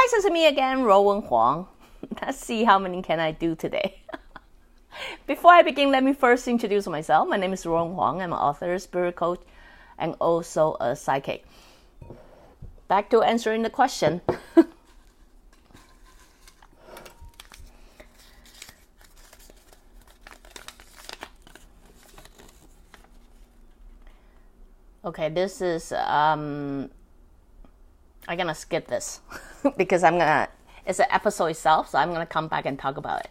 guys, it's me again, Ruowen Huang. Let's see how many can I do today. Before I begin, let me first introduce myself. My name is Ruowen Huang. I'm an author, spirit coach, and also a psychic. Back to answering the question. Okay, this is I'm gonna skip this because it's an episode itself, so I'm gonna come back and talk about it.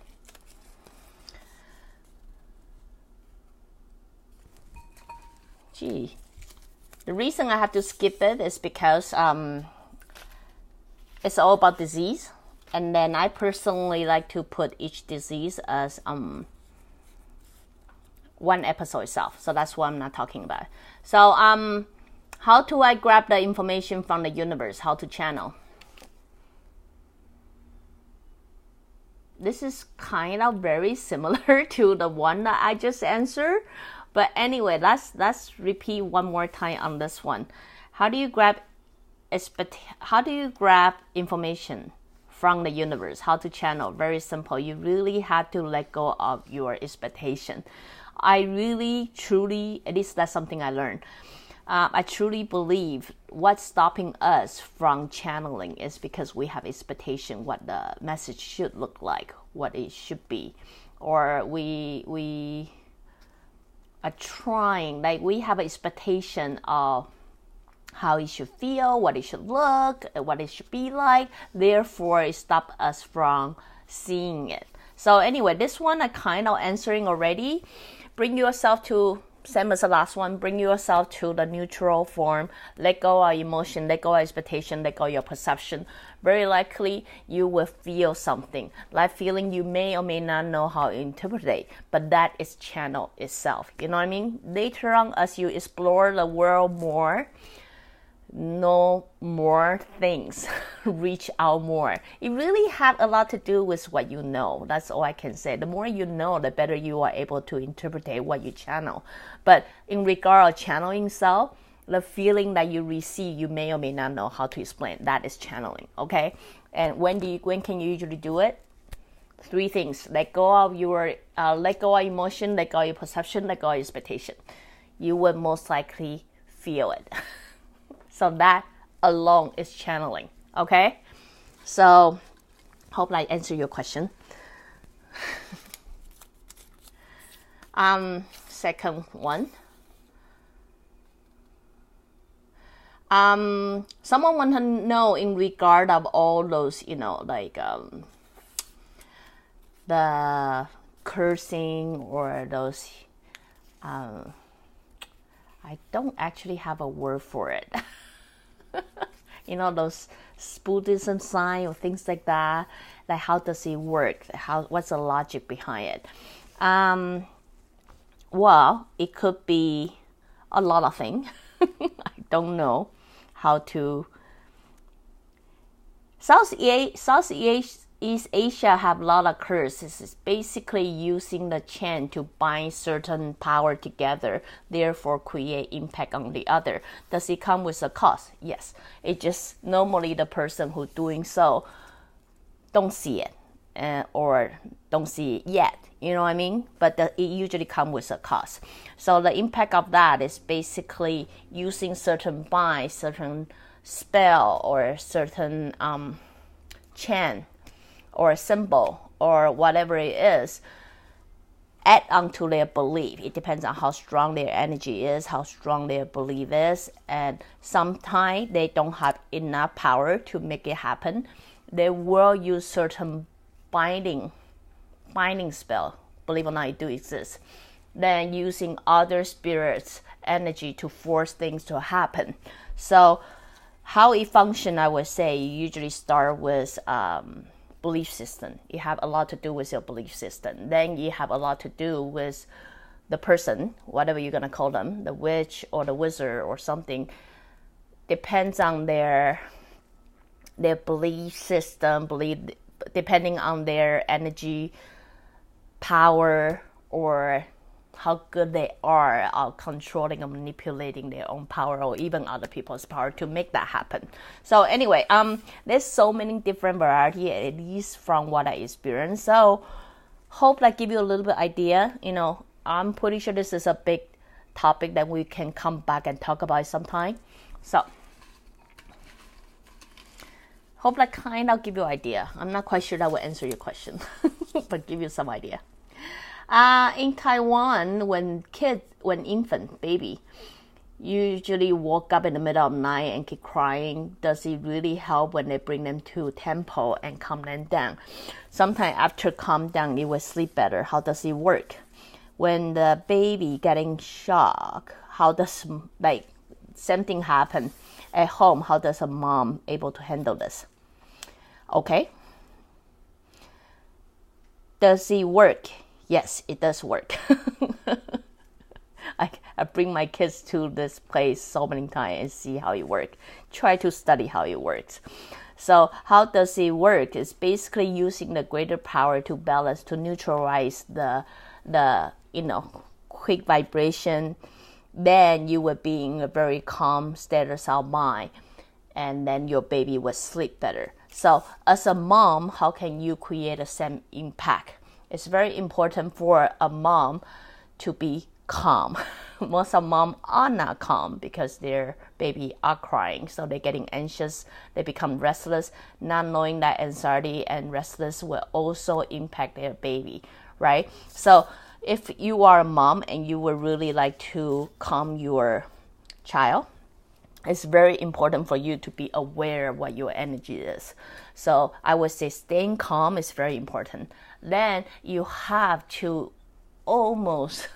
Gee, the reason I have to skip it is because it's all about disease, and then I personally like to put each disease as one episode itself, so that's what I'm not talking about. So how do I grab the information from the universe? How to channel? This is kind of very similar to the one that I just answered, but anyway, let's repeat one more time on this one. How do you grab information from the universe? How to channel? Very simple. You really have to let go of your expectation. I really, truly, at least that's something I learned. I truly believe what's stopping us from channeling is because we have expectation what the message should look like, what it should be, or we are trying, like we have an expectation of how it should feel, what it should look, what it should be like. Therefore, it stops us from seeing it. So anyway, this one I kind of answering already. Bring yourself to, same as the last one, bring yourself to the neutral form. Let go of emotion, let go of expectation, let go of your perception. Very likely you will feel something. That feeling you may or may not know how to interpret it, but that is channel itself. You know what I mean? Later on, as you explore the world more, know more things, reach out more. It really had a lot to do with what you know. That's all I can say. The more you know, the better you are able to interpret what you channel. But in regard of channeling self, the feeling that you receive, you may or may not know how to explain. That is channeling, okay? And when can you usually do it? 3 things: let go of emotion, let go of your perception, let go of expectation. You will most likely feel it. So that alone is channeling, okay? So, hope I answer your question. Second one. Someone want to know in regard of all those, like the cursing or those. I don't actually have a word for it. Those Buddhism sign or things like that. Like, how does it work? What's the logic behind it? Well, it could be a lot of things. I don't know how to. Southeast Asia have a lot of curses. It's basically using the chain to bind certain power together, therefore create impact on the other. Does it come with a cost? Yes. It just normally the person who doing so don't see it or don't see it yet. You know what I mean? But it usually comes with a cost. So the impact of that is basically using certain bind, certain spell, or certain chant or symbol or whatever it is, add on to their belief. It depends on how strong their energy is, how strong their belief is, and sometimes they don't have enough power to make it happen. They will use certain binding spell. Believe it or not, it do exist. Then using other spirits' energy to force things to happen. So how it functions, I would say, you usually start with belief system. You have a lot to do with your belief system. Then you have a lot to do with the person, whatever you're going to call them, the witch or the wizard or something. Depends on their belief system, depending on their energy, power, or how good they are controlling and manipulating their own power or even other people's power to make that happen. So anyway, there's so many different variety, at least from what I experienced. So hope that give you a little bit idea. I'm pretty sure this is a big topic that we can come back and talk about sometime. So hope that kind of give you an idea. I'm not quite sure that will answer your question, but give you some idea. In Taiwan, when infant, baby, usually woke up in the middle of the night and keep crying, does it really help when they bring them to temple and calm them down? Sometimes after calm down, it will sleep better. How does it work? When the baby getting shocked, how does something happen at home? How does a mom able to handle this? Okay. Does it work? Yes, it does work. I bring my kids to this place so many times and see how it works. Try to study how it works. So how does it work? It's basically using the greater power to balance, to neutralize the quick vibration. Then you will be in a very calm status of mind, and then your baby will sleep better. So as a mom, how can you create the same impact? It's very important for a mom to be calm. Most of moms are not calm because their baby are crying. So they're getting anxious. They become restless, not knowing that anxiety and restless will also impact their baby, right? So if you are a mom and you would really like to calm your child, it's very important for you to be aware of what your energy is. So I would say staying calm is very important. Then you have to almost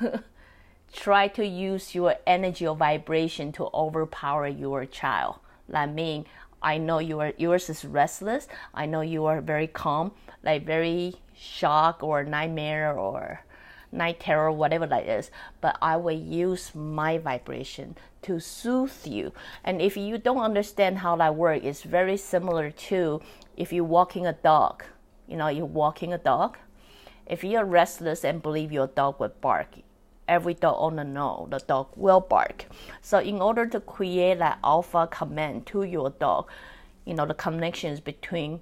try to use your energy or vibration to overpower your child. That means I know yours is restless. I know you are very calm, like very shocked or nightmare or night terror, whatever that is. But I will use my vibration to soothe you. And if you don't understand how that works, it's very similar to if you're walking a dog. You're walking a dog. If you're restless and believe your dog will bark, every dog owner knows the dog will bark. So in order to create that alpha command to your dog, the connections between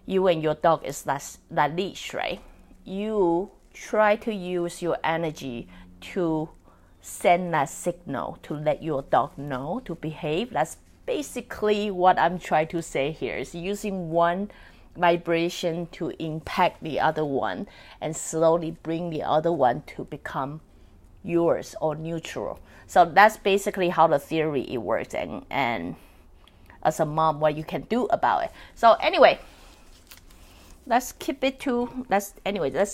you and your dog is that leash, right? You try to use your energy to send that signal to let your dog know to behave. That's basically what I'm trying to say here, is using one vibration to impact the other one and slowly bring the other one to become yours or neutral. So that's basically how the theory it works, and as a mom, what you can do about it. So anyway, let's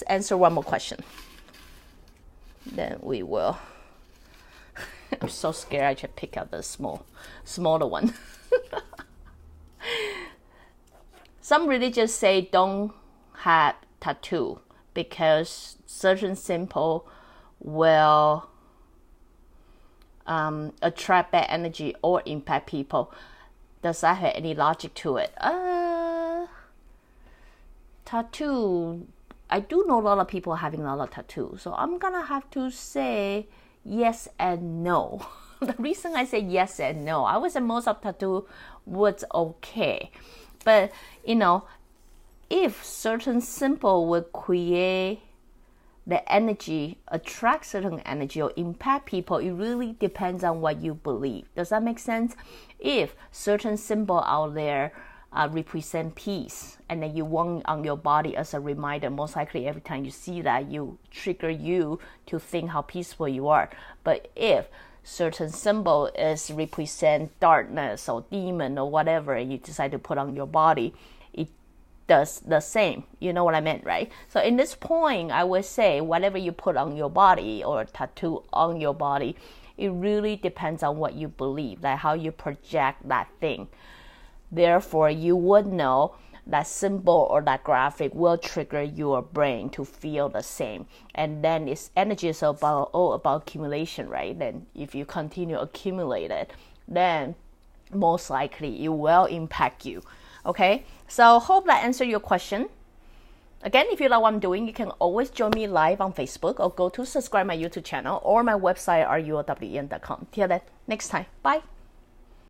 answer one more question. Then we will. I'm so scared I should pick out the smaller one. Some religions say don't have tattoo because certain symbol will attract bad energy or impact people. Does that have any logic to it? Tattoo, I do know a lot of people having a lot of tattoos, so I'm gonna have to say yes and no. The reason I say yes and no, I would say most of tattoo was okay, but if certain symbol would create the energy, attract certain energy or impact people, it really depends on what you believe. Does that make sense? If certain symbol out there represent peace, and then you want on your body as a reminder, most likely every time you see that, you trigger you to think how peaceful you are. But if certain symbol is represent darkness or demon or whatever, and you decide to put on your body, it does the same. You know what I meant, right? So in this point, I would say whatever you put on your body or tattoo on your body, it really depends on what you believe, like how you project that thing. Therefore, you would know that symbol or that graphic will trigger your brain to feel the same. And then its energy is about accumulation, right? Then if you continue accumulate it, then most likely it will impact you. Okay, so hope that answered your question. Again, if you like what I'm doing, you can always join me live on Facebook or go to subscribe my YouTube channel or my website, ruowen.com. Till then, next time. Bye.